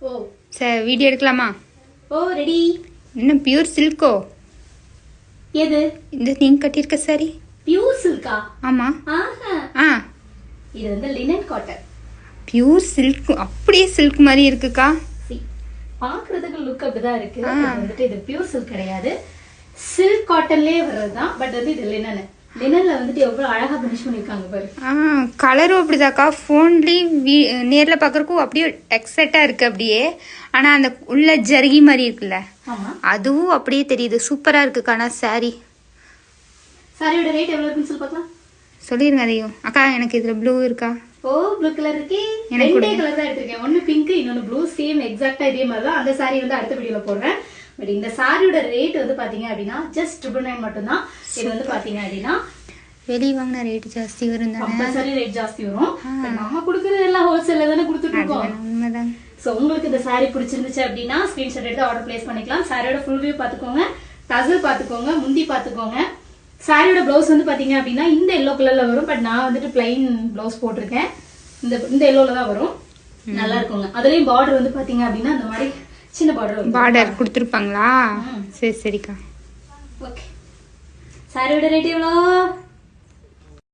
ஓ sir video எடுக்கலாமா? ஓ ready. என்ன pure சில்கோ? எது? இந்த நீங்க கட்டியிருக்க சாரி பியூர் சில்கா? ஆமா. ஆ இது வந்து லினன் காட்டன். பியூர் சில்க், அப்படியே சில்க் மாதிரி இருக்குக்கா. பாக்குறதுக்கு லுக் அப்படிதான் இருக்கு. வந்துட்டு இது பியூர் சில்க் கிடையாது, சில்க் காட்டன்லயே வர்றதுதான். பட் வந்து இது லினன். லினன்ல வந்துட்டு எவ்வளவு அழகா பினிஷ் பண்ணிருக்காங்க பாரு. கலரும் அப்படிதாக்கா. போன்லயும் நேர்ல பாக்குறதுக்கும் அப்படியே எக்ஸைட்டா இருக்கு அப்படியே. ஆனா அந்த உள்ள ஜருகி மாதிரி இருக்குல்ல, அதுவும் அப்படியே தெரியுது. சூப்பரா இருக்குக்கா. ஆனா சாரியோட ரேட் எவ்வளவு இருக்குன்னு சொல்லி பார்க்கலாம். சொல்லிருங்க அதையும். அக்கா எனக்கு இதுல ப்ளூ இருக்கா? ஓ ப்ளூ கலர் இருக்கு. ரெண்டே கலர் தான் எடுத்திருக்கேன், ஒன்னு பிங்க் இன்னொன்னு ப்ளூ. சேம் எக்ஸாக்ட்டா இதே மாதிரி தான். அந்த சாரி வந்து அடுத்த வீடியோல போடுறேன். பட் இந்த சாரியோட ரேட் வந்து பாத்தீங்க அப்படின்னா ஜஸ்ட் 999 மட்டும் தான். இது வந்து பாத்தீங்க அப்படின்னா வெளிய வாங்கின ரேட் ஜாஸ்தி வரும் தானே? கம்பல்சரி ரேட் ஜாஸ்தி வரும். பட் நம்ம கொடுக்கறது எல்லாம் ஹோல்சேல்ல தானே கொடுத்துட்டு இருக்கோம். உண்மைதான். சோ உங்களுக்கு இந்த சாரி பிடிச்சிருந்துச்சு அப்படின்னா ஸ்கிரீன்ஷாட் எடுத்து ஆர்டர் பிளேஸ் பண்ணிக்கலாம். சாரியோட ஃபுல் வியூ பாத்துக்கோங்க, டசல் பாத்துக்கோங்க, முந்தி பாத்துக்கோங்க. சாரியோட ப்ளவுஸ் வந்து பாத்தீங்க அப்படின்னா இந்த எல்லோ கலர்ல வரும். பட் நான் வந்துட்டு பிளைன் ப்ளவுஸ் போட்டிருக்கேன். இந்த எல்லோல தான் வரும். நல்லா இருக்குங்க. அதுலயும் பார்டர் வந்து பாத்தீங்க அப்படின்னா இந்த மாதிரி சின்ன பார்டர் கொடுத்துருப்பாங்களா? சரி சரிக்கா. ஓகே. சாரியோட ரேட் எவ்வளோ?